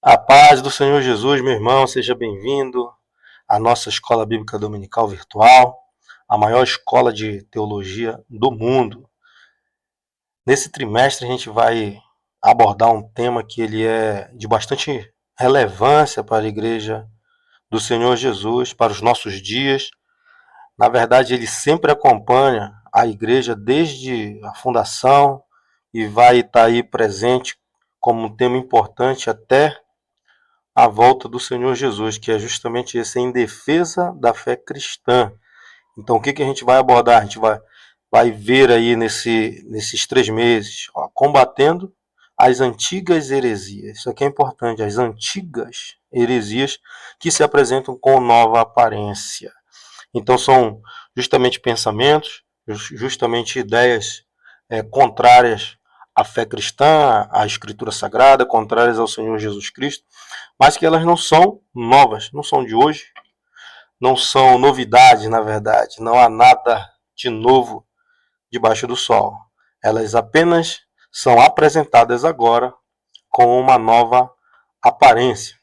A paz do Senhor Jesus, meu irmão, seja bem-vindo à nossa Escola Bíblica Dominical Virtual, a maior escola de teologia do mundo. Nesse trimestre a gente vai abordar um tema que ele é de bastante relevância para a Igreja do Senhor Jesus, para os nossos dias. Na verdade, ele sempre acompanha a Igreja desde a fundação e vai estar aí presente como um tema importante até a volta do Senhor Jesus, que é justamente esse, em defesa da fé cristã. Então, o que a gente vai abordar? A gente vai ver aí nesses 3 meses, combatendo as antigas heresias. Isso aqui é importante, as antigas heresias que se apresentam com nova aparência. Então, são justamente pensamentos, justamente ideias contrárias à fé cristã, à Escritura Sagrada, contrárias ao Senhor Jesus Cristo, mas que elas não são novas, não são de hoje, não são novidades, na verdade. Não há nada de novo debaixo do sol. Elas apenas são apresentadas agora com uma nova aparência.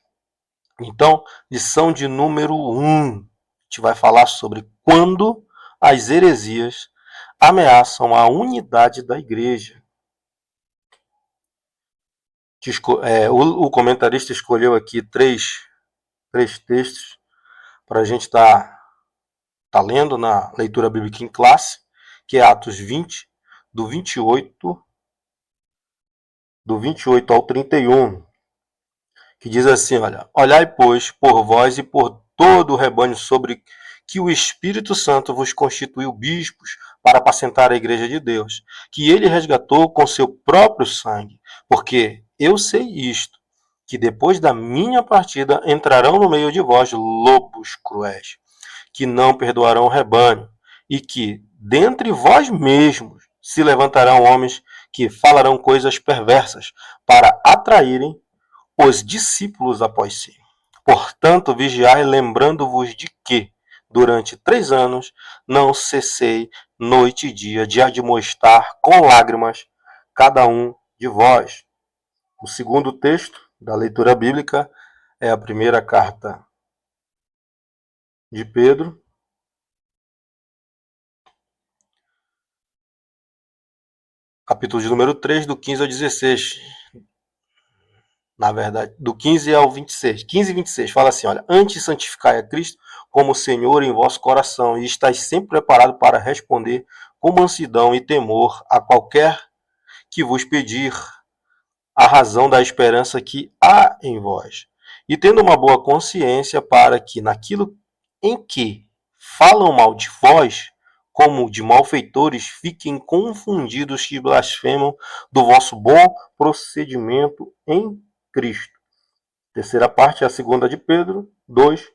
Então, lição de número 1. A gente vai falar sobre quando as heresias ameaçam a unidade da igreja. O comentarista escolheu aqui três textos para a gente estar lendo na leitura bíblica em classe, que é Atos 20, do 28 ao 31, que diz assim, olhai, pois, por vós e por todo o rebanho sobre que o Espírito Santo vos constituiu bispos para apacentar a igreja de Deus, que ele resgatou com seu próprio sangue, porque eu sei isto, que depois da minha partida entrarão no meio de vós lobos cruéis, que não perdoarão o rebanho, e que dentre vós mesmos se levantarão homens que falarão coisas perversas para atraírem os discípulos após si. Portanto, vigiai, lembrando-vos de que, durante 3 anos, não cessei noite e dia de admoestar com lágrimas cada um de vós. O segundo texto da leitura bíblica é a primeira carta de Pedro, capítulo de número 3, do 15 ao 16. Na verdade, do 15 ao 26. 15 e 26 fala assim, antes santificai a Cristo como Senhor em vosso coração e estáis sempre preparado para responder com mansidão e temor a qualquer que vos pedir a razão da esperança que há em vós. E tendo uma boa consciência para que naquilo em que falam mal de vós, como de malfeitores, fiquem confundidos que blasfemam do vosso bom procedimento em Cristo. Terceira parte é a segunda de Pedro 2,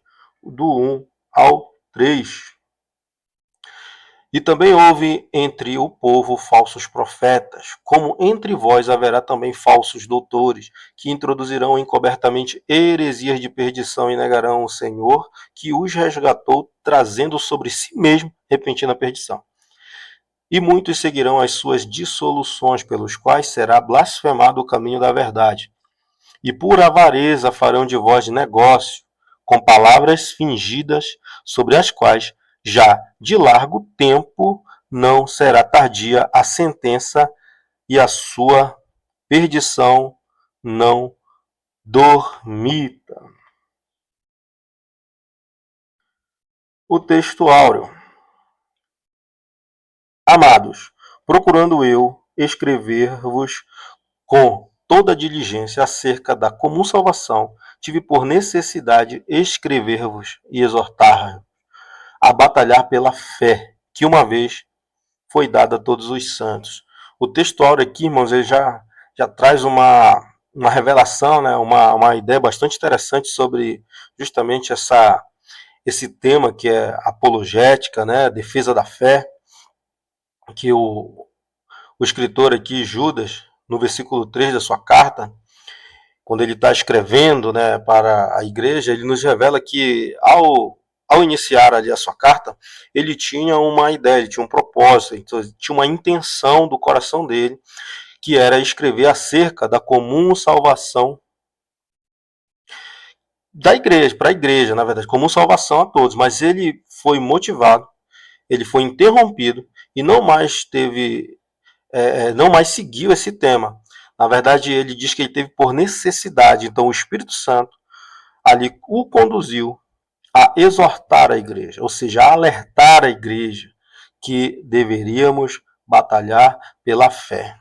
do 1 ao 3. E também houve entre o povo falsos profetas, como entre vós haverá também falsos doutores, que introduzirão encobertamente heresias de perdição e negarão o Senhor, que os resgatou, trazendo sobre si mesmo repentina perdição. E muitos seguirão as suas dissoluções, pelos quais será blasfemado o caminho da verdade. E por avareza farão de vós negócio, com palavras fingidas, sobre as quais já de largo tempo não será tardia a sentença e a sua perdição não dormita. O texto áureo. Amados, procurando eu escrever-vos com toda diligência acerca da comum salvação, tive por necessidade escrever-vos e exortar-vos a batalhar pela fé, que uma vez foi dada a todos os santos. O texto áureo aqui, irmãos, ele já traz uma revelação, né? uma ideia bastante interessante sobre justamente esse tema que é apologética, né? Defesa da fé, que o escritor aqui, Judas, no versículo 3 da sua carta, quando ele está escrevendo, né, para a igreja, ele nos revela que ao iniciar ali a sua carta, ele tinha uma ideia, ele tinha um propósito, então, tinha uma intenção do coração dele, que era escrever acerca da comum salvação da igreja, para a igreja, na verdade, como salvação a todos, mas ele foi motivado, ele foi interrompido e não mais teve, não mais seguiu esse tema. Na verdade, ele diz que ele teve por necessidade. Então, o Espírito Santo ali o conduziu a exortar a igreja, ou seja, a alertar a igreja que deveríamos batalhar pela fé.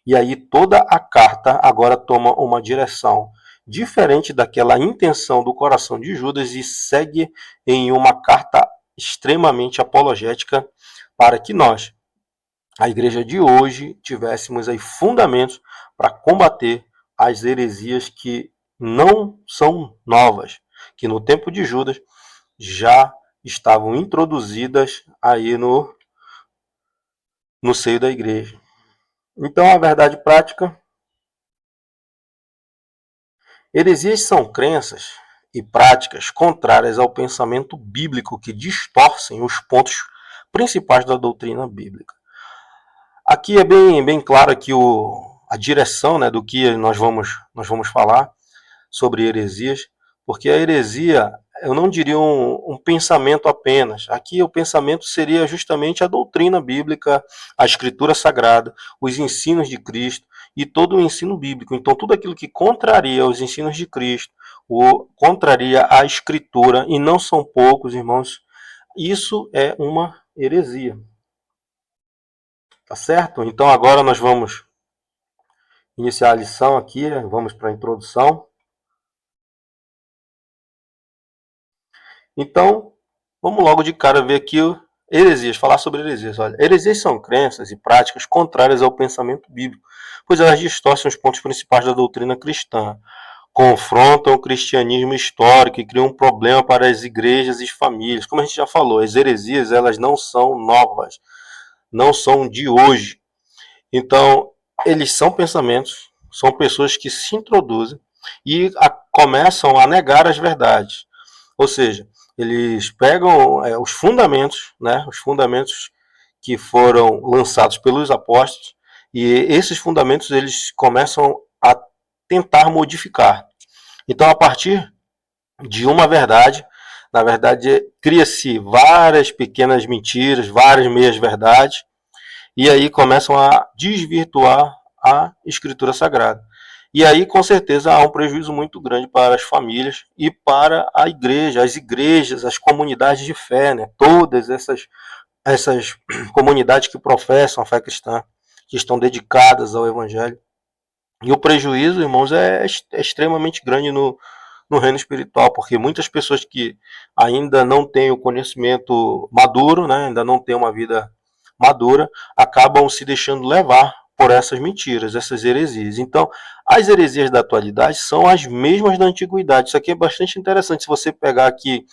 E aí toda a carta agora toma uma direção diferente daquela intenção do coração de Judas e segue em uma carta extremamente apologética para que nós, a igreja de hoje, tivéssemos aí fundamentos para combater as heresias que não são novas, que no tempo de Judas já estavam introduzidas aí no seio da igreja. Então, a verdade prática, heresias são crenças e práticas contrárias ao pensamento bíblico que distorcem os pontos principais da doutrina bíblica. Aqui é bem claro aqui a direção, né, do que nós vamos falar sobre heresias, porque a heresia, eu não diria um pensamento apenas. Aqui o pensamento seria justamente a doutrina bíblica, a escritura sagrada, os ensinos de Cristo e todo o ensino bíblico. Então, tudo aquilo que contraria os ensinos de Cristo, ou contraria a escritura, e não são poucos, irmãos, isso é uma heresia. Tá certo? Então, agora nós vamos iniciar a lição aqui, vamos para a introdução. Então, vamos logo de cara ver aqui heresias, falar sobre heresias. Olha, heresias são crenças e práticas contrárias ao pensamento bíblico, pois elas distorcem os pontos principais da doutrina cristã, confrontam o cristianismo histórico e criam um problema para as igrejas e famílias. Como a gente já falou, as heresias elas não são novas, não são de hoje. Então, eles são pensamentos, são pessoas que se introduzem e começam a negar as verdades. Ou seja, eles pegam os fundamentos, né, os fundamentos que foram lançados pelos apóstolos, e esses fundamentos eles começam a tentar modificar. Então, a partir de uma verdade, na verdade, cria-se várias pequenas mentiras, várias meias-verdades, e aí começam a desvirtuar a Escritura Sagrada. E aí, com certeza, há um prejuízo muito grande para as famílias e para a igreja, as igrejas, as comunidades de fé, né? Todas essas comunidades que professam a fé cristã, que estão dedicadas ao Evangelho. E o prejuízo, irmãos, é extremamente grande no reino espiritual, porque muitas pessoas que ainda não têm o conhecimento maduro, né? Ainda não têm uma vida madura, acabam se deixando levar por essas mentiras, essas heresias. Então, as heresias da atualidade são as mesmas da antiguidade. Isso aqui é bastante interessante. Se você pegar aqui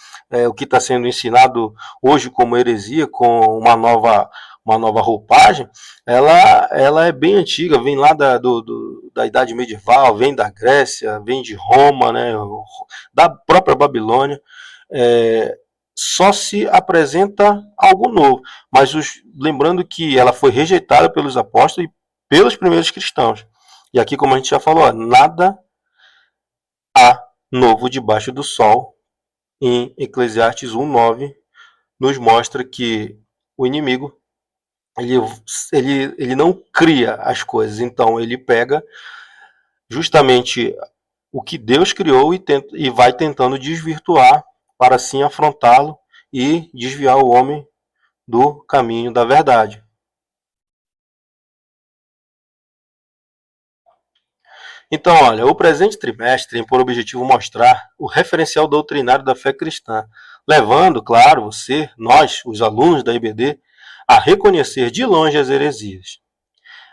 o que está sendo ensinado hoje como heresia, com uma nova roupagem, ela é bem antiga, vem lá da Idade Medieval, vem da Grécia, vem de Roma, né, da própria Babilônia. Só se apresenta algo novo. Mas lembrando que ela foi rejeitada pelos apóstolos e pelos primeiros cristãos. E aqui, como a gente já falou, nada há novo debaixo do sol. Em Eclesiastes 1:9 nos mostra que o inimigo ele não cria as coisas, então ele pega justamente o que Deus criou e vai tentando desvirtuar para assim afrontá-lo e desviar o homem do caminho da verdade. Então, olha, o presente trimestre tem por objetivo mostrar o referencial doutrinário da fé cristã, levando, claro, nós, os alunos da IBD, a reconhecer de longe as heresias.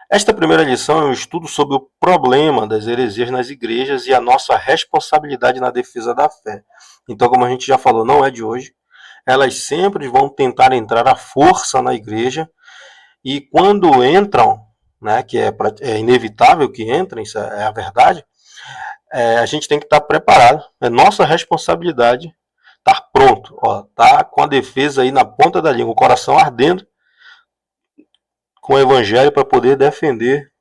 Esta primeira lição é um estudo sobre o problema das heresias nas igrejas e a nossa responsabilidade na defesa da fé. Então, como a gente já falou, não é de hoje. Elas sempre vão tentar entrar à força na igreja e quando entram, né, que é inevitável que entrem, isso é a verdade, a gente tem que estar preparado. É nossa responsabilidade estar pronto, tá com a defesa aí na ponta da língua, o coração ardendo com o evangelho para poder defender,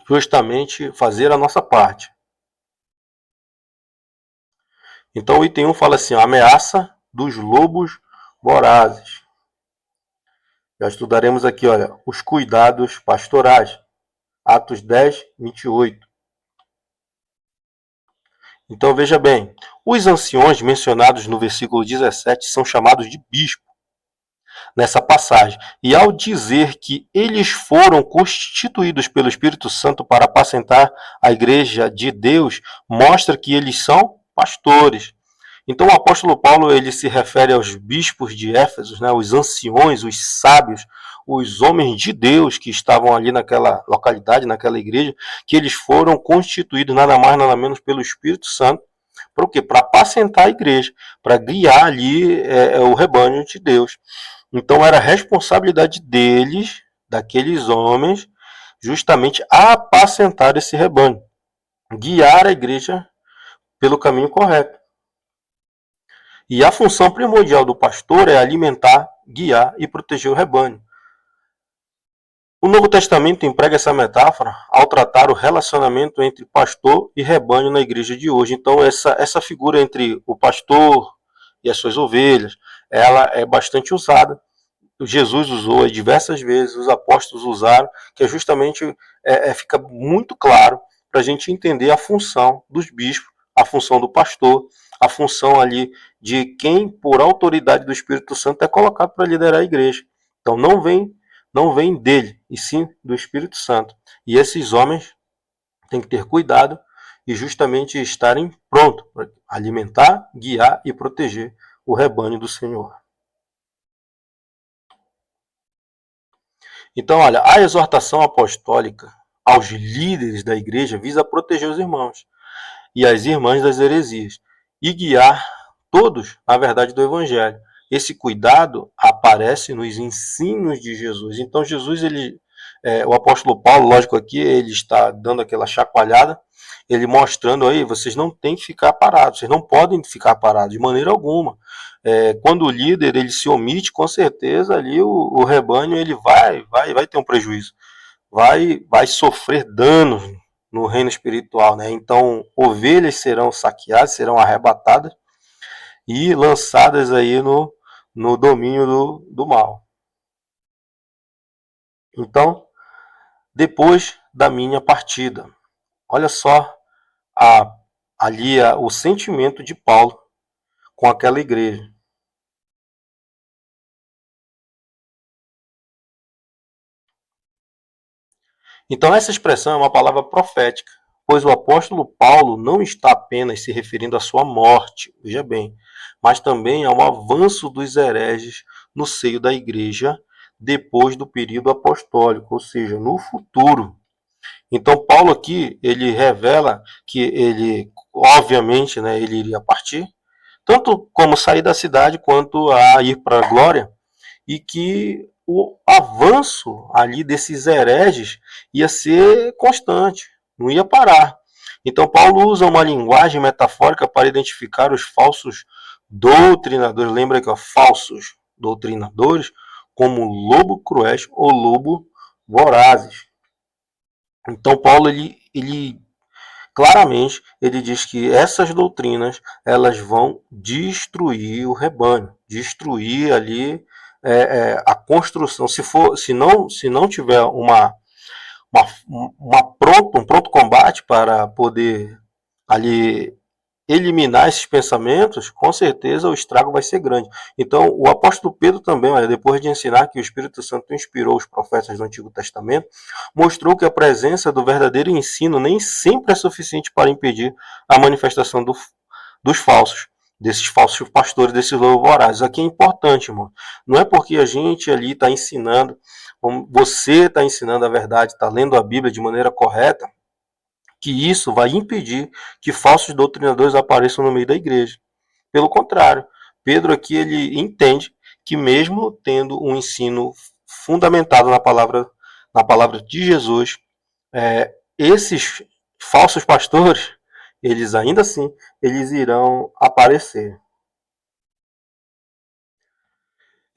justamente fazer a nossa parte. Então o item 1 fala assim, a ameaça dos lobos vorazes. Já estudaremos aqui, olha, os cuidados pastorais. Atos 10, 28. Então veja bem, os anciões mencionados no versículo 17 são chamados de bispo nessa passagem. E ao dizer que eles foram constituídos pelo Espírito Santo para apacentar a igreja de Deus, mostra que eles são pastores. Então o apóstolo Paulo ele se refere aos bispos de Éfeso, né, os anciões, os sábios, os homens de Deus que estavam ali naquela localidade, naquela igreja, que eles foram constituídos nada mais nada menos pelo Espírito Santo. Para o quê? Para apacentar a igreja, para guiar ali o rebanho de Deus. Então era responsabilidade deles, daqueles homens, justamente apacentar esse rebanho, guiar a igreja pelo caminho correto. E a função primordial do pastor é alimentar, guiar e proteger o rebanho. O Novo Testamento emprega essa metáfora ao tratar o relacionamento entre pastor e rebanho na igreja de hoje. Então essa figura entre o pastor e as suas ovelhas, ela é bastante usada. Jesus usou diversas vezes, os apóstolos usaram, que é justamente fica muito claro para a gente entender a função dos bispos, a função do pastor, a função ali de quem, por autoridade do Espírito Santo, é colocado para liderar a igreja. Então não vem dele, e sim do Espírito Santo. E esses homens têm que ter cuidado e justamente estarem prontos para alimentar, guiar e proteger o rebanho do Senhor. Então, olha, a exortação apostólica aos líderes da igreja visa proteger os irmãos e as irmãs das heresias e guiar todos à verdade do evangelho. Esse cuidado aparece nos ensinos de Jesus. Então, Jesus, o apóstolo Paulo, lógico aqui, ele está dando aquela chacoalhada, ele mostrando aí, vocês não têm que ficar parados, vocês não podem ficar parados de maneira alguma. Quando o líder ele se omite, com certeza ali o rebanho ele vai ter um prejuízo, vai sofrer danos no reino espiritual, né? Então ovelhas serão saqueadas, serão arrebatadas e lançadas aí no domínio do mal. Então, depois da minha partida, olha só o sentimento de Paulo com aquela igreja. Então essa expressão é uma palavra profética, pois o apóstolo Paulo não está apenas se referindo à sua morte, veja bem, mas também ao avanço dos hereges no seio da igreja depois do período apostólico, ou seja, no futuro. Então Paulo aqui, ele revela que ele, obviamente, né, ele iria partir, tanto como sair da cidade, quanto a ir para a glória, e que o avanço ali desses hereges ia ser constante, não ia parar. Então Paulo usa uma linguagem metafórica para identificar os falsos doutrinadores, lembra que falsos doutrinadores, como lobo cruéis ou lobo vorazes. Então Paulo ele claramente ele diz que essas doutrinas elas vão destruir o rebanho, destruir ali a construção. Se não tiver um pronto combate para poder ali eliminar esses pensamentos, com certeza o estrago vai ser grande. Então, o apóstolo Pedro também, olha, depois de ensinar que o Espírito Santo inspirou os profetas do Antigo Testamento, mostrou que a presença do verdadeiro ensino nem sempre é suficiente para impedir a manifestação dos falsos, desses falsos pastores, desses lobos vorazes. Aqui é importante, irmão. Não é porque a gente ali está ensinando, você está ensinando a verdade, está lendo a Bíblia de maneira correta, que isso vai impedir que falsos doutrinadores apareçam no meio da igreja. Pelo contrário, Pedro aqui ele entende que mesmo tendo um ensino fundamentado na palavra de Jesus, esses falsos pastores, eles ainda assim, eles irão aparecer.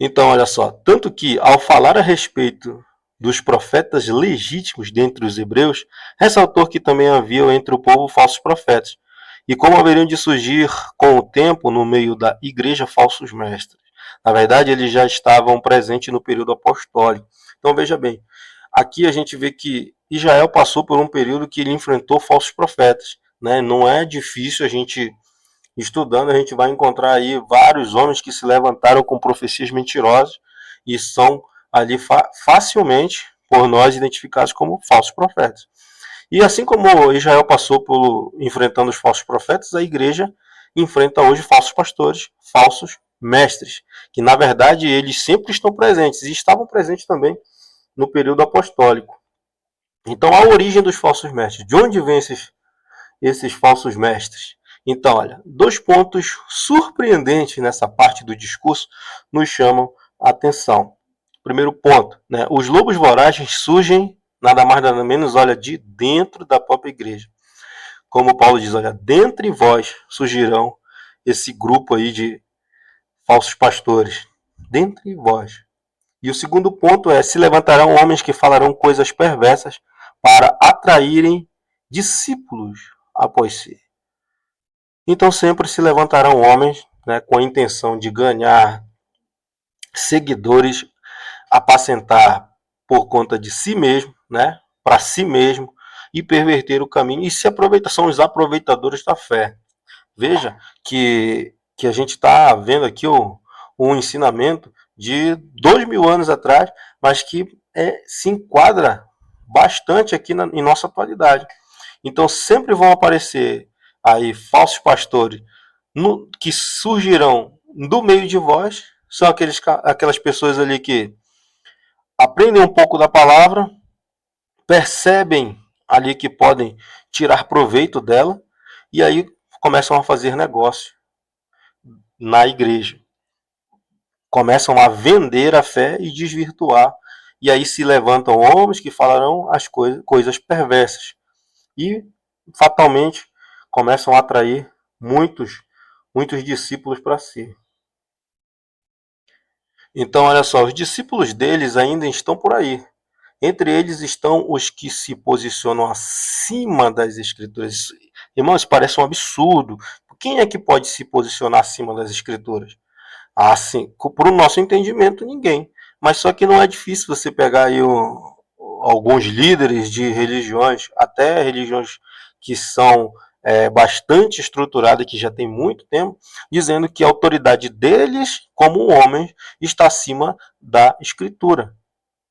Então, olha só, tanto que ao falar a respeito dos profetas legítimos dentre os hebreus, ressaltou que também havia entre o povo falsos profetas. E como haveriam de surgir com o tempo no meio da igreja falsos mestres. Na verdade, eles já estavam presentes no período apostólico. Então veja bem, aqui a gente vê que Israel passou por um período que ele enfrentou falsos profetas. Né? Não é difícil a gente, estudando, a gente vai encontrar aí vários homens que se levantaram com profecias mentirosas e são ali facilmente por nós identificados como falsos profetas. E assim como Israel passou por enfrentando os falsos profetas, a igreja enfrenta hoje falsos pastores, falsos mestres, que na verdade eles sempre estão presentes e estavam presentes também no período apostólico. Então, a origem dos falsos mestres, de onde vêm esses falsos mestres? Então, olha, 2 pontos surpreendentes nessa parte do discurso nos chamam a atenção. Primeiro ponto, né, os lobos vorazes surgem nada mais nada menos, olha, de dentro da própria igreja. Como Paulo diz, olha, dentre vós surgirão esse grupo aí de falsos pastores. Dentre vós. E o segundo ponto é, se levantarão homens que falarão coisas perversas para atraírem discípulos após si. Então sempre se levantarão homens, né, com a intenção de ganhar seguidores, apacentar por conta de si mesmo, né, para si mesmo, e perverter o caminho, e se aproveitar, são os aproveitadores da fé. Veja que a gente está vendo aqui um ensinamento de 2000 anos atrás, mas que se enquadra bastante aqui em nossa atualidade. Então sempre vão aparecer aí falsos pastores que surgirão do meio de vós, são aquelas pessoas ali que aprendem um pouco da palavra, percebem ali que podem tirar proveito dela, e aí começam a fazer negócio na igreja. Começam a vender a fé e desvirtuar. E aí se levantam homens que falarão as coisas perversas. E fatalmente começam a atrair muitos discípulos para si. Então, olha só, os discípulos deles ainda estão por aí. Entre eles estão os que se posicionam acima das escrituras. Irmãos, isso parece um absurdo. Quem é que pode se posicionar acima das escrituras? Assim, por o nosso entendimento, ninguém. Mas só que não é difícil você pegar aí alguns líderes de religiões, até religiões que são bastante estruturadas, que já tem muito tempo, dizendo que a autoridade deles, como homens, está acima da escritura.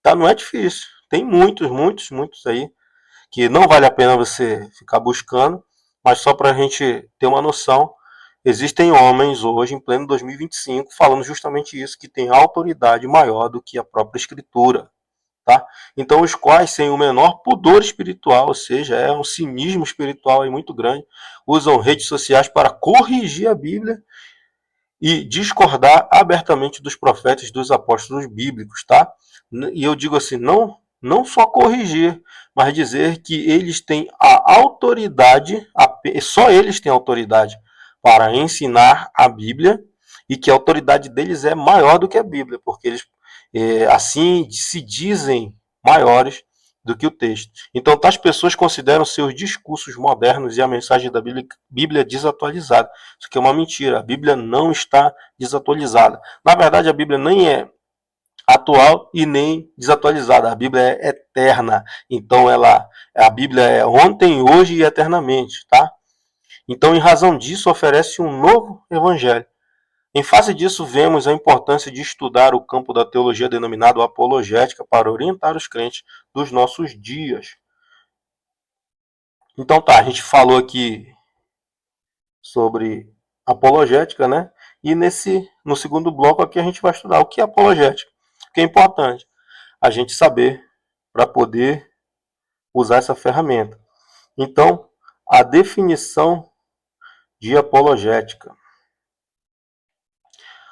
Tá? Não é difícil. Tem muitos aí, que não vale a pena você ficar buscando, mas só para a gente ter uma noção, existem homens hoje, em pleno 2025, falando justamente isso, que tem autoridade maior do que a própria escritura. Tá? Então, os quais, sem o menor pudor espiritual, ou seja, é um cinismo espiritual aí muito grande, usam redes sociais para corrigir a Bíblia e discordar abertamente dos profetas e dos apóstolos bíblicos. Tá? E eu digo assim, não só corrigir, mas dizer que eles têm a autoridade, só eles têm autoridade para ensinar a Bíblia, e que a autoridade deles é maior do que a Bíblia, porque eles assim se dizem maiores do que o texto. Então, tais pessoas consideram seus discursos modernos e a mensagem da Bíblia desatualizada. Isso aqui é uma mentira. A Bíblia não está desatualizada. Na verdade, a Bíblia nem é atual e nem desatualizada. A Bíblia é eterna. Então, a Bíblia é ontem, hoje e eternamente, tá? Então, em razão disso, oferece um novo evangelho. Em face disso, vemos a importância de estudar o campo da teologia denominado apologética para orientar os crentes dos nossos dias. Então tá, a gente falou aqui sobre apologética, né? E no segundo bloco aqui a gente vai estudar o que é apologética. O que é importante a gente saber para poder usar essa ferramenta. Então, a definição de apologética.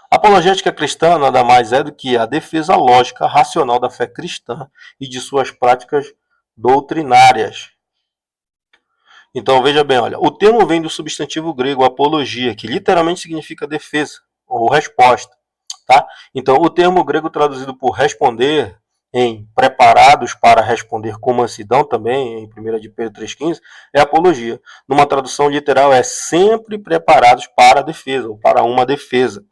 A apologética cristã nada mais é do que a defesa lógica racional da fé cristã e de suas práticas doutrinárias. Então veja bem, olha, o termo vem do substantivo grego apologia, que literalmente significa defesa ou resposta, tá? Então o termo grego traduzido por responder em preparados para responder com mansidão também, em 1 de Pedro 3,15, é apologia. Numa tradução literal, é sempre preparados para a defesa, ou para uma defesa.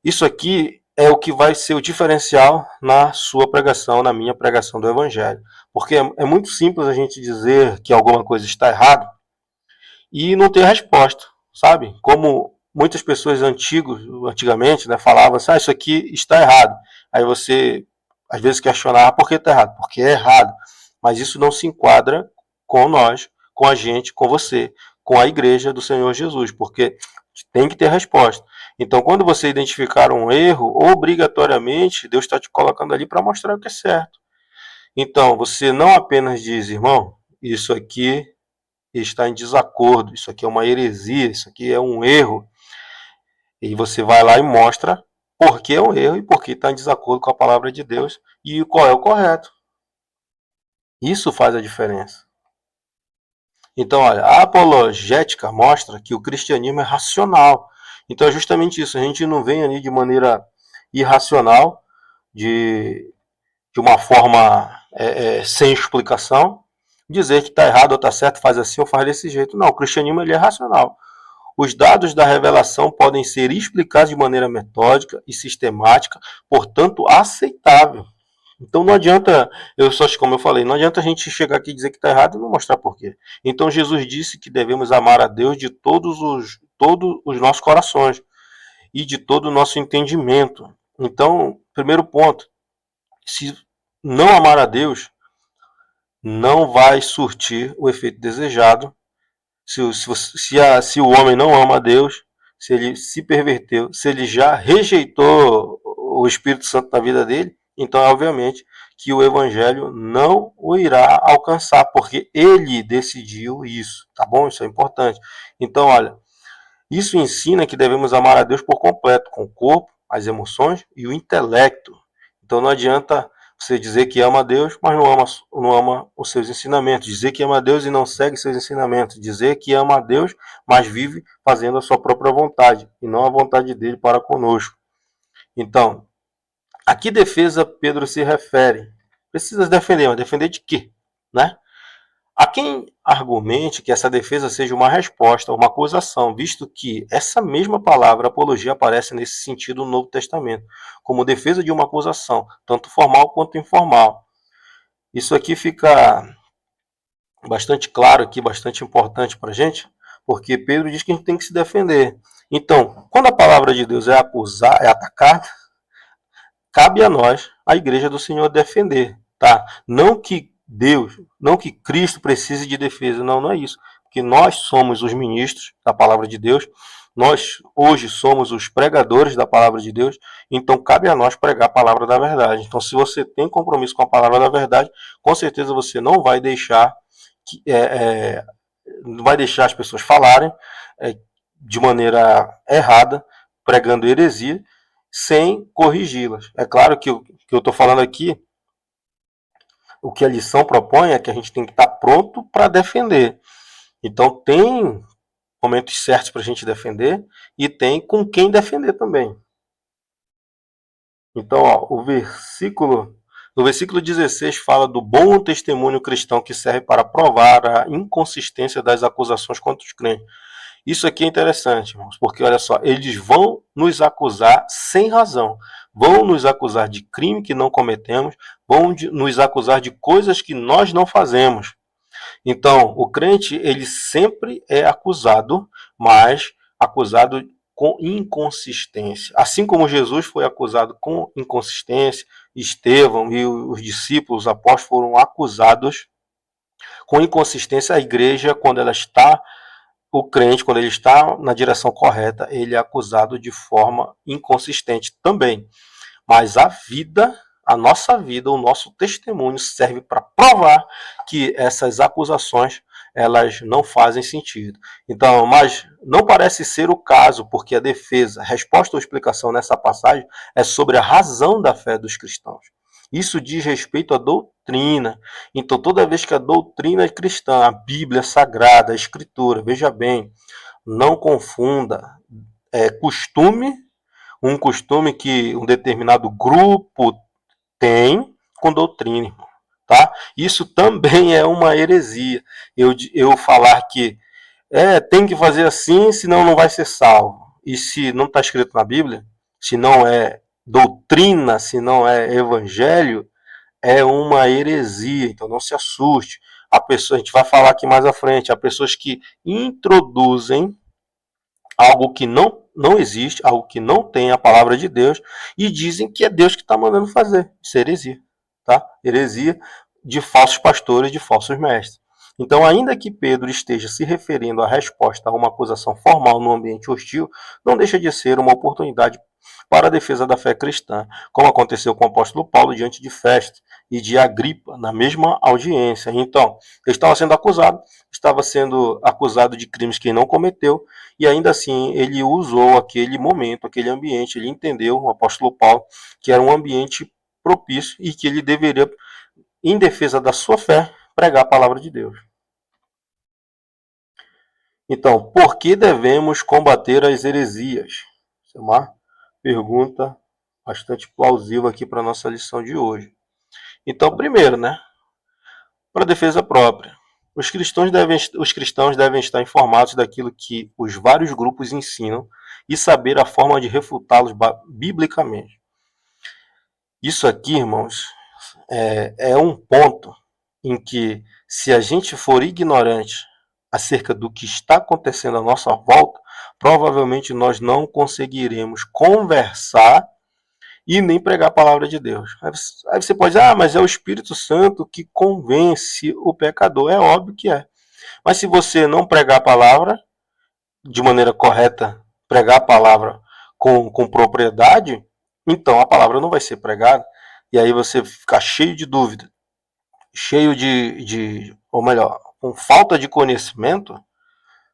Isso aqui é o que vai ser o diferencial na sua pregação, na minha pregação do Evangelho. Porque é muito simples a gente dizer que alguma coisa está errada e não ter resposta, sabe? Como muitas pessoas antigamente, né, falavam assim, isso aqui está errado. Aí você, às vezes, questionava por que está errado. Porque é errado. Mas isso não se enquadra com nós, com a gente, com você, com a igreja do Senhor Jesus, porque tem que ter resposta. Então, quando você identificar um erro, obrigatoriamente, Deus está te colocando ali para mostrar o que é certo. Então, você não apenas diz, irmão, isso aqui está em desacordo, isso aqui é uma heresia, isso aqui é um erro. E você vai lá e mostra por que é um erro e por que está em desacordo com a palavra de Deus e qual é o correto. Isso faz a diferença. Então, olha, a apologética mostra que o cristianismo é racional. Então é justamente isso, a gente não vem ali de maneira irracional, de uma forma sem explicação, dizer que está errado ou está certo, faz assim ou faz desse jeito. Não, o cristianismo ele é racional. Os dados da revelação podem ser explicados de maneira metódica e sistemática, portanto aceitável. Então não adianta, como eu falei, não adianta a gente chegar aqui e dizer que está errado e não mostrar por quê. Então Jesus disse que devemos amar a Deus de todos os nossos corações e de todo o nosso entendimento. Então, primeiro ponto, se não amar a Deus, não vai surtir o efeito desejado. Se o homem não ama a Deus, se ele se perverteu, se ele já rejeitou o Espírito Santo na vida dele, então, obviamente, que o Evangelho não o irá alcançar, porque ele decidiu isso, tá bom? Isso é importante. Então, olha, isso ensina que devemos amar a Deus por completo, com o corpo, as emoções e o intelecto. Então, não adianta você dizer que ama a Deus, mas não ama os seus ensinamentos. Dizer que ama a Deus e não segue seus ensinamentos. Dizer que ama a Deus, mas vive fazendo a sua própria vontade, e não a vontade dele para conosco. Então, a que defesa Pedro se refere? Precisa defender, mas defender de quê? Né? Há quem argumente que essa defesa seja uma resposta a uma acusação, visto que essa mesma palavra apologia aparece nesse sentido no Novo Testamento, como defesa de uma acusação, tanto formal quanto informal. Isso aqui fica bastante claro aqui, bastante importante para a gente, porque Pedro diz que a gente tem que se defender. Então, quando a palavra de Deus é atacada, cabe a nós, a igreja do Senhor, defender, tá? Não que Cristo precise de defesa, não é isso. Porque nós somos os ministros da palavra de Deus, nós hoje somos os pregadores da palavra de Deus, então cabe a nós pregar a palavra da verdade. Então, se você tem compromisso com a palavra da verdade, com certeza você não vai deixar não vai deixar as pessoas falarem de maneira errada, pregando heresia, sem corrigi-las. É claro que o que eu estou falando aqui, o que a lição propõe é que a gente tem que estar pronto para defender. Então tem momentos certos para a gente defender e tem com quem defender também. Então, no versículo 16 fala do bom testemunho cristão que serve para provar a inconsistência das acusações contra os crentes. Isso aqui é interessante, irmãos, porque olha só, eles vão nos acusar sem razão, vão nos acusar de crime que não cometemos, vão nos acusar de coisas que nós não fazemos. Então, o crente, ele sempre é acusado, mas acusado com inconsistência. Assim como Jesus foi acusado com inconsistência, Estevão e os discípulos, os apóstolos foram acusados com inconsistência. A igreja, quando ela está o crente, quando ele está na direção correta, ele é acusado de forma inconsistente também. Mas a nossa vida, o nosso testemunho serve para provar que essas acusações elas não fazem sentido. Então, mas não parece ser o caso, porque a defesa, a resposta ou explicação nessa passagem é sobre a razão da fé dos cristãos. Isso diz respeito à doutrina. Então, toda vez que a doutrina é cristã, a Bíblia Sagrada, a Escritura, veja bem, não confunda costume, um costume que um determinado grupo tem, com doutrina, irmão, tá? Isso também é uma heresia. Eu falar que tem que fazer assim, senão não vai ser salvo. E se não está escrito na Bíblia, se não é doutrina, se não é evangelho, é uma heresia. Então não se assuste. A gente vai falar aqui mais à frente, há pessoas que introduzem algo que não existe, algo que não tem a palavra de Deus, e dizem que é Deus que está mandando fazer. Isso é heresia, tá? Heresia de falsos pastores, de falsos mestres. Então, ainda que Pedro esteja se referindo à resposta a uma acusação formal no ambiente hostil, não deixa de ser uma oportunidade para a defesa da fé cristã, como aconteceu com o apóstolo Paulo diante de Festo e de Agripa, na mesma audiência. Então, ele estava sendo acusado de crimes que não cometeu, e ainda assim ele usou aquele momento, aquele ambiente, ele entendeu, o apóstolo Paulo, que era um ambiente propício e que ele deveria, em defesa da sua fé, pregar a palavra de Deus. Então, por que devemos combater as heresias? Essa é uma pergunta bastante plausível aqui para a nossa lição de hoje. Então, primeiro, para defesa própria. Os cristãos devem estar informados daquilo que os vários grupos ensinam e saber a forma de refutá-los biblicamente. Isso aqui, irmãos, é um ponto em que, se a gente for ignorante acerca do que está acontecendo à nossa volta, provavelmente nós não conseguiremos conversar e nem pregar a palavra de Deus. Aí você pode dizer, mas é o Espírito Santo que convence o pecador. É óbvio que é. Mas se você não pregar a palavra de maneira correta, pregar a palavra com propriedade, então a palavra não vai ser pregada. E aí você ficar cheio de dúvida, cheio ou melhor, com falta de conhecimento,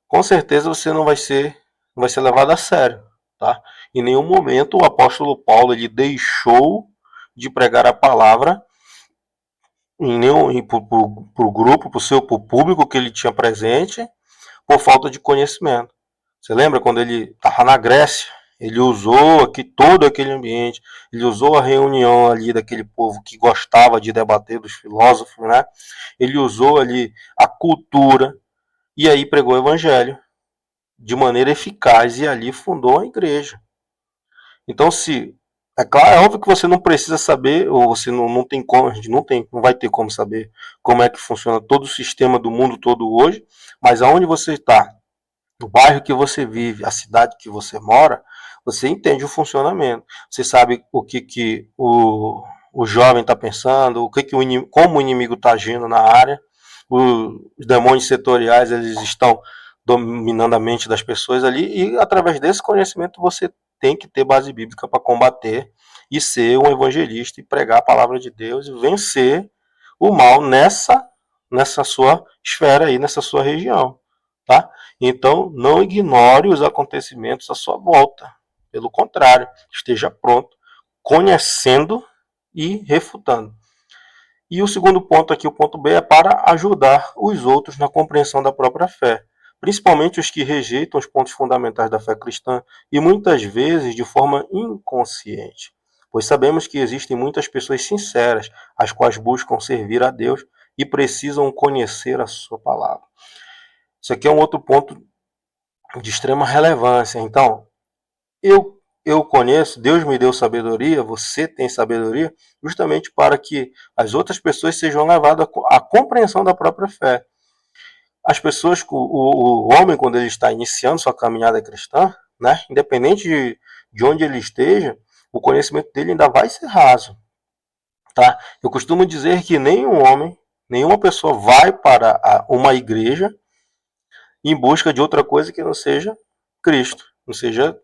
com certeza você não vai ser levado a sério. Tá? Em nenhum momento o apóstolo Paulo ele deixou de pregar a palavra para o grupo, para o público que ele tinha presente, por falta de conhecimento. Você lembra quando ele estava na Grécia? Ele usou todo aquele ambiente, ele usou a reunião ali daquele povo que gostava de debater, dos filósofos, né? Ele usou ali a cultura e aí pregou o evangelho de maneira eficaz e ali fundou a igreja. Então, é claro, é óbvio que você não precisa saber, ou você não tem como, a gente não vai ter como saber como é que funciona todo o sistema do mundo todo hoje, mas aonde você está, no bairro que você vive, a cidade que você mora, você entende o funcionamento. Você sabe que o jovem está pensando, como o inimigo está agindo na área, os demônios setoriais eles estão dominando a mente das pessoas ali, e através desse conhecimento você tem que ter base bíblica para combater e ser um evangelista e pregar a palavra de Deus e vencer o mal nessa sua esfera aí, nessa sua região, tá? Então, não ignore os acontecimentos à sua volta. Pelo contrário, esteja pronto, conhecendo e refutando. E o segundo ponto aqui, o ponto B, é para ajudar os outros na compreensão da própria fé, principalmente os que rejeitam os pontos fundamentais da fé cristã e muitas vezes de forma inconsciente, pois sabemos que existem muitas pessoas sinceras, as quais buscam servir a Deus e precisam conhecer a sua palavra. Isso aqui é um outro ponto de extrema relevância. Então, eu conheço, Deus me deu sabedoria, você tem sabedoria, justamente para que as outras pessoas sejam levadas à compreensão da própria fé. As pessoas, o homem, quando ele está iniciando sua caminhada cristã, independente de onde ele esteja, o conhecimento dele ainda vai ser raso. Tá? Eu costumo dizer que nenhum homem, nenhuma pessoa vai para uma igreja em busca de outra coisa que não seja Cristo, não seja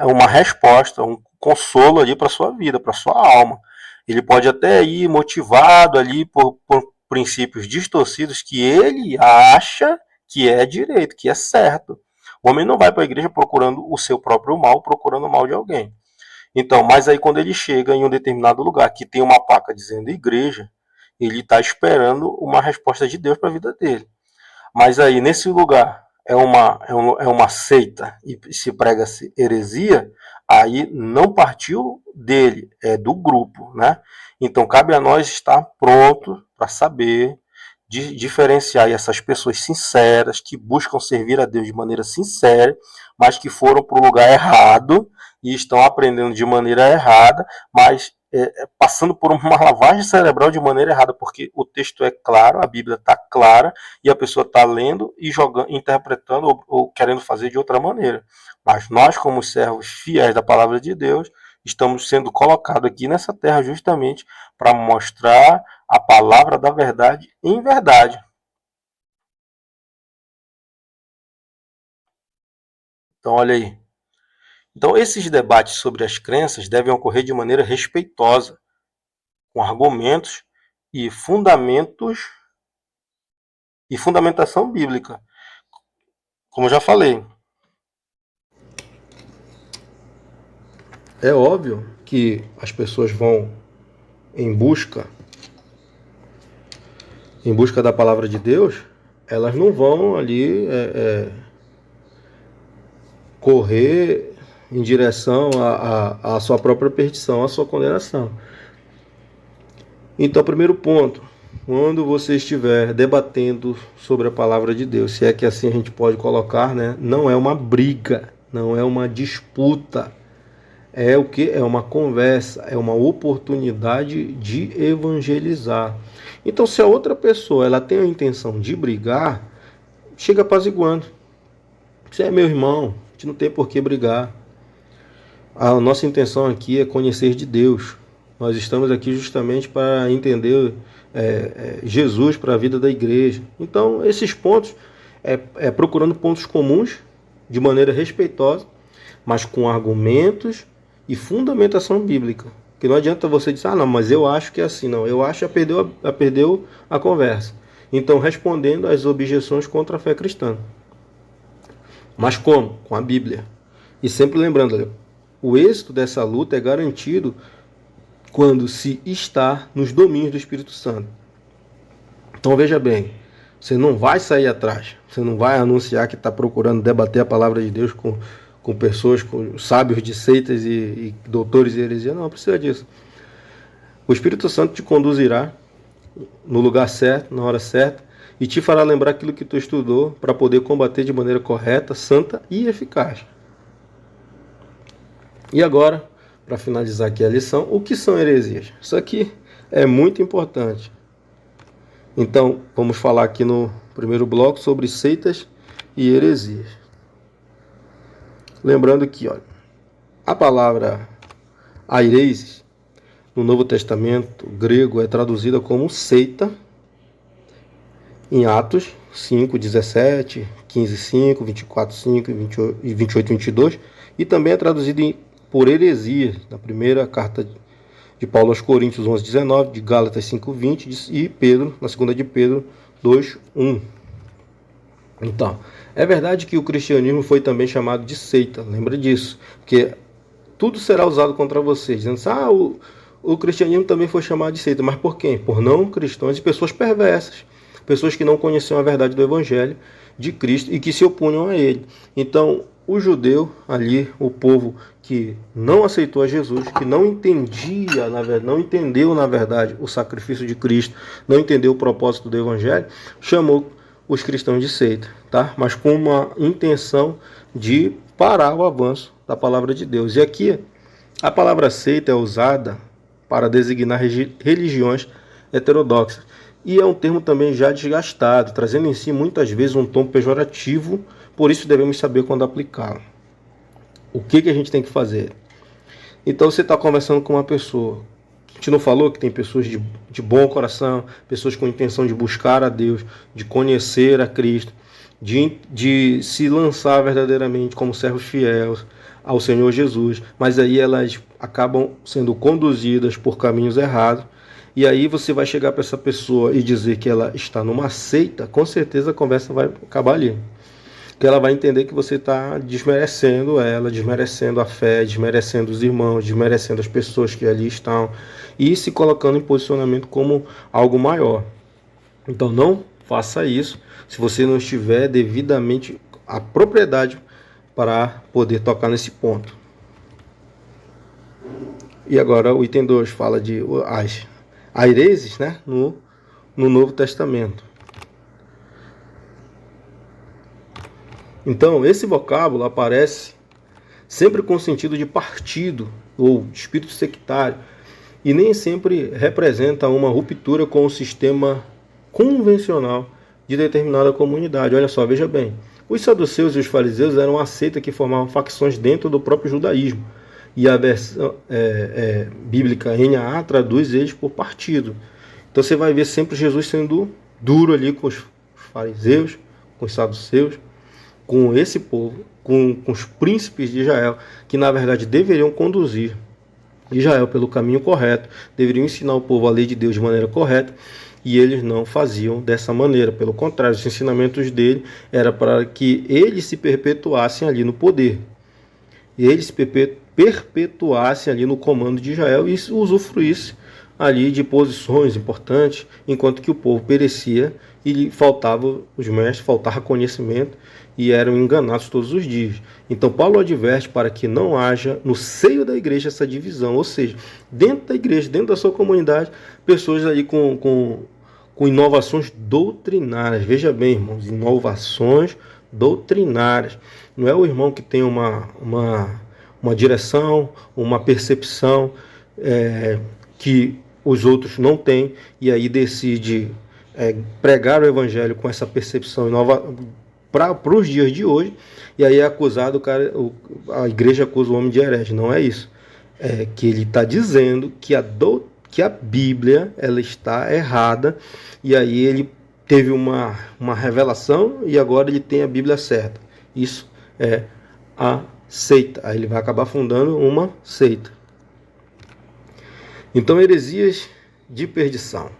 uma resposta, um consolo ali para sua vida, para sua alma. Ele pode até ir motivado ali por princípios distorcidos que ele acha que é direito, que é certo. O homem não vai para a igreja procurando o seu próprio mal, procurando o mal de alguém. Então, mas aí quando ele chega em um determinado lugar que tem uma placa dizendo igreja, ele está esperando uma resposta de Deus para a vida dele. Mas aí nesse lugar é uma seita e se prega-se heresia, aí não partiu dele, é do grupo, né? Então cabe a nós estar pronto para saber diferenciar essas pessoas sinceras que buscam servir a Deus de maneira sincera, mas que foram para o lugar errado e estão aprendendo de maneira errada, mas passando por uma lavagem cerebral de maneira errada, porque o texto é claro, a Bíblia está clara, e a pessoa está lendo e jogando, interpretando ou querendo fazer de outra maneira. Mas nós, como servos fiéis da palavra de Deus, estamos sendo colocados aqui nessa terra justamente para mostrar a palavra da verdade em verdade. Então, olha aí. Então, esses debates sobre as crenças devem ocorrer de maneira respeitosa, com argumentos e fundamentação bíblica. Como eu já falei, é óbvio que as pessoas vão em busca da palavra de Deus, elas não vão ali correr em direção à sua própria perdição, à sua condenação. Então, primeiro ponto, quando você estiver debatendo sobre a palavra de Deus, se é que assim a gente pode colocar, né? Não é uma briga, não é uma disputa, é o que? É uma conversa, é uma oportunidade de evangelizar. Então, se a outra pessoa ela tem a intenção de brigar, chega apaziguando. Você é meu irmão, a gente não tem por que brigar. A nossa intenção aqui é conhecer de Deus. Nós estamos aqui justamente para entender Jesus para a vida da igreja. Então, esses pontos, procurando pontos comuns, de maneira respeitosa, mas com argumentos e fundamentação bíblica. Que não adianta você dizer, não, mas eu acho que é assim. Não, eu acho que perdeu a conversa. Então, respondendo às objeções contra a fé cristã. Mas como? Com a Bíblia. E sempre lembrando, o êxito dessa luta é garantido quando se está nos domínios do Espírito Santo. Então veja bem, você não vai sair atrás, você não vai anunciar que está procurando debater a palavra de Deus com pessoas, com sábios de seitas e doutores de heresia. Não precisa disso. O Espírito Santo te conduzirá no lugar certo, na hora certa, e te fará lembrar aquilo que tu estudou para poder combater de maneira correta, santa e eficaz. E agora, para finalizar aqui a lição, o que são heresias? Isso aqui é muito importante. Então, vamos falar aqui no primeiro bloco sobre seitas e heresias. Lembrando que, olha, a palavra airesis, no Novo Testamento grego, é traduzida como seita, em Atos 5, 17, 15, 5, 24, 5 e 28, 22, e também é traduzido por heresia, na primeira carta de Paulo aos Coríntios 11, 19, de Gálatas 5, 20 e Pedro, na segunda de Pedro 2, 1. Então, é verdade que o cristianismo foi também chamado de seita, lembra disso, porque tudo será usado contra vocês, dizendo assim, o cristianismo também foi chamado de seita, mas por quem? Por não cristãos e pessoas perversas, pessoas que não conheciam a verdade do Evangelho de Cristo e que se opunham a ele. Então, o judeu ali, o povo que não aceitou a Jesus, que não entendia, não entendeu na verdade o sacrifício de Cristo, não entendeu o propósito do Evangelho, chamou os cristãos de seita, tá? Mas com uma intenção de parar o avanço da palavra de Deus. E aqui a palavra seita é usada para designar religiões heterodoxas. E é um termo também já desgastado, trazendo em si muitas vezes um tom pejorativo, por isso devemos saber quando aplicá-lo. O que a gente tem que fazer? Então você está conversando com uma pessoa, a gente não falou que tem pessoas de bom coração, pessoas com intenção de buscar a Deus, de conhecer a Cristo, de se lançar verdadeiramente como servos fiéis ao Senhor Jesus, mas aí elas acabam sendo conduzidas por caminhos errados. E aí você vai chegar para essa pessoa e dizer que ela está numa seita, com certeza a conversa vai acabar ali. Porque ela vai entender que você está desmerecendo ela, desmerecendo a fé, desmerecendo os irmãos, desmerecendo as pessoas que ali estão e se colocando em posicionamento como algo maior. Então não faça isso se você não estiver devidamente a propriedade para poder tocar nesse ponto. E agora o item 2 fala de as aireses, né, no Novo Testamento. Então, esse vocábulo aparece sempre com sentido de partido ou espírito sectário e nem sempre representa uma ruptura com o sistema convencional de determinada comunidade. Olha só, veja bem, os saduceus e os fariseus eram uma seita que formavam facções dentro do próprio judaísmo, e a versão bíblica NAA traduz eles por partido. Então você vai ver sempre Jesus sendo duro ali com os fariseus, com os saduceus, com esse povo, com os príncipes de Israel, que na verdade deveriam conduzir Israel pelo caminho correto, deveriam ensinar o povo a lei de Deus de maneira correta, e eles não faziam dessa maneira. Pelo contrário, os ensinamentos dele era para que eles se perpetuassem ali no poder, e eles se perpetuassem ali no comando de Israel e usufruíssem ali de posições importantes, enquanto que o povo perecia e lhe faltava os mestres, faltava conhecimento e eram enganados todos os dias. Então Paulo adverte para que não haja no seio da igreja essa divisão, ou seja, dentro da igreja, dentro da sua comunidade, pessoas ali com inovações doutrinárias. Veja bem, irmãos, inovações doutrinárias. Não é o irmão que tem uma direção, uma percepção que os outros não têm, e aí decide pregar o evangelho com essa percepção nova para os dias de hoje, e aí é acusado, a igreja acusa o homem de herege. Não é isso. É que ele está dizendo que a Bíblia ela está errada, e aí ele teve uma revelação e agora ele tem a Bíblia certa. Isso é a seita. Aí ele vai acabar fundando uma seita. Então, heresias de perdição.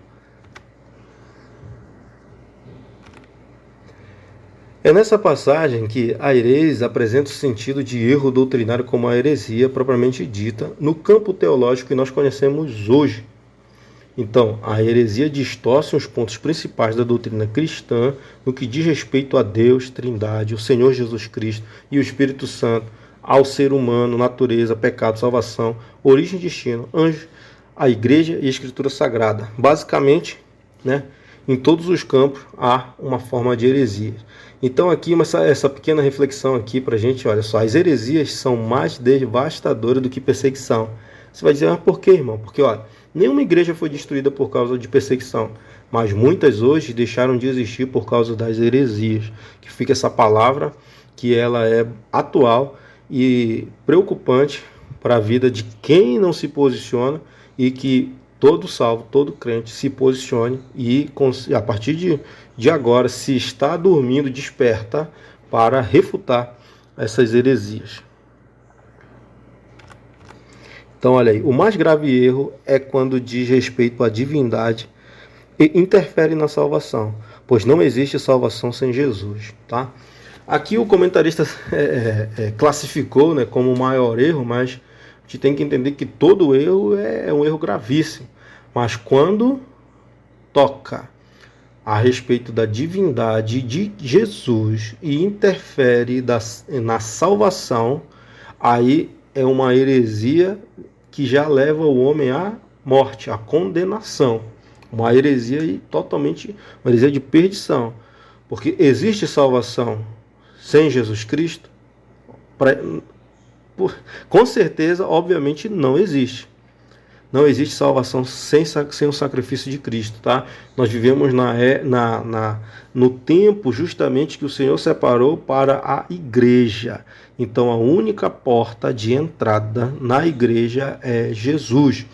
É nessa passagem que a heresia apresenta o sentido de erro doutrinário como a heresia propriamente dita no campo teológico que nós conhecemos hoje. Então, a heresia distorce os pontos principais da doutrina cristã no que diz respeito a Deus, Trindade, o Senhor Jesus Cristo e o Espírito Santo, ao ser humano, natureza, pecado, salvação, origem e destino, anjo, a igreja e a escritura sagrada. Basicamente, né, em todos os campos há uma forma de heresia. Então aqui essa pequena reflexão aqui para a gente, olha só, as heresias são mais devastadoras do que perseguição. Você vai dizer, mas por quê, irmão? Porque olha, nenhuma igreja foi destruída por causa de perseguição, mas muitas hoje deixaram de existir por causa das heresias, que fica essa palavra que ela é atual e preocupante para a vida de quem não se posiciona, e que todo salvo, todo crente se posicione e a partir de agora, se está dormindo, desperta para refutar essas heresias. Então olha aí, o mais grave erro é quando diz respeito à divindade e interfere na salvação, pois não existe salvação sem Jesus, tá? Aqui o comentarista classificou, né, como o maior erro, mas a gente tem que entender que todo erro é um erro gravíssimo. Mas quando toca a respeito da divindade de Jesus e interfere na salvação, aí é uma heresia que já leva o homem à morte, à condenação. Uma heresia totalmente, uma heresia de perdição. Porque existe salvação sem Jesus Cristo? Com certeza, obviamente, não existe. Não existe salvação sem o sacrifício de Cristo, tá? Nós vivemos no tempo justamente que o Senhor separou para a igreja. Então, a única porta de entrada na igreja é Jesus.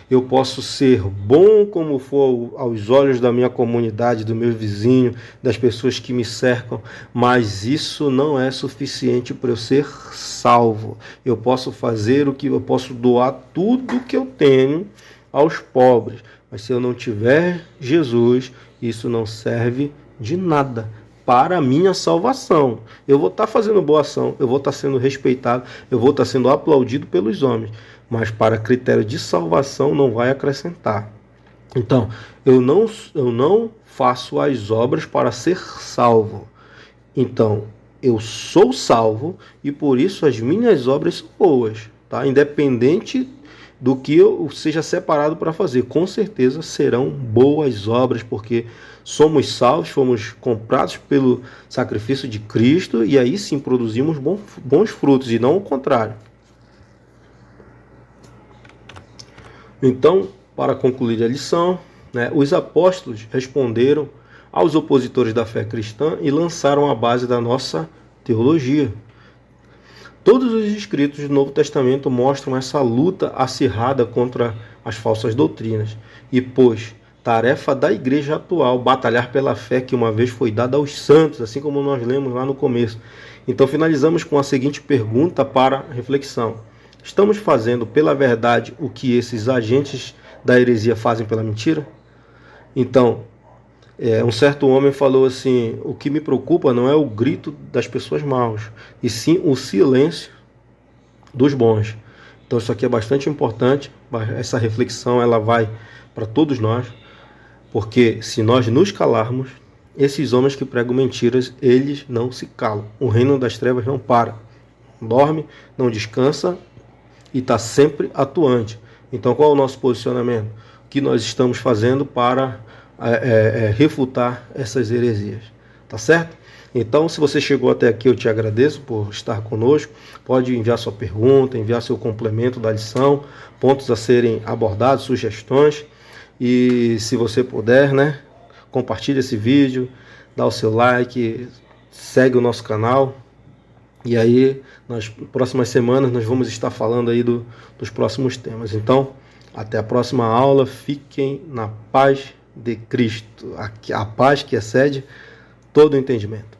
Eu posso ser bom como for aos olhos da minha comunidade, do meu vizinho, das pessoas que me cercam, mas isso não é suficiente para eu ser salvo. Eu posso fazer eu posso doar tudo que eu tenho aos pobres, mas se eu não tiver Jesus, isso não serve de nada para a minha salvação. Eu vou estar fazendo boa ação, eu vou estar sendo respeitado, eu vou estar sendo aplaudido pelos homens, mas para critério de salvação não vai acrescentar. Então, eu não faço as obras para ser salvo. Então, eu sou salvo e por isso as minhas obras são boas, tá? Independente do que eu seja separado para fazer, com certeza serão boas obras, porque somos salvos, fomos comprados pelo sacrifício de Cristo e aí sim produzimos bons frutos e não o contrário. Então, para concluir a lição, os apóstolos responderam aos opositores da fé cristã e lançaram a base da nossa teologia. Todos os escritos do Novo Testamento mostram essa luta acirrada contra as falsas doutrinas. E, pois, tarefa da igreja atual batalhar pela fé que uma vez foi dada aos santos, assim como nós lemos lá no começo. Então, finalizamos com a seguinte pergunta para reflexão. Estamos fazendo pela verdade o que esses agentes da heresia fazem pela mentira? Então, um certo homem falou assim: o que me preocupa não é o grito das pessoas maus, e sim o silêncio dos bons. Então isso aqui é bastante importante, essa reflexão ela vai para todos nós, porque se nós nos calarmos, esses homens que pregam mentiras, eles não se calam. O reino das trevas não para, dorme, não descansa e está sempre atuante. Então qual é o nosso posicionamento? O que nós estamos fazendo para refutar essas heresias, tá certo? Então, se você chegou até aqui, eu te agradeço por estar conosco. Pode enviar sua pergunta, enviar seu complemento da lição, pontos a serem abordados, sugestões. E se você puder, compartilhe esse vídeo, dá o seu like, segue o nosso canal. E aí, nas próximas semanas, nós vamos estar falando aí dos próximos temas. Então, até a próxima aula. Fiquem na paz de Cristo, a paz que excede todo o entendimento.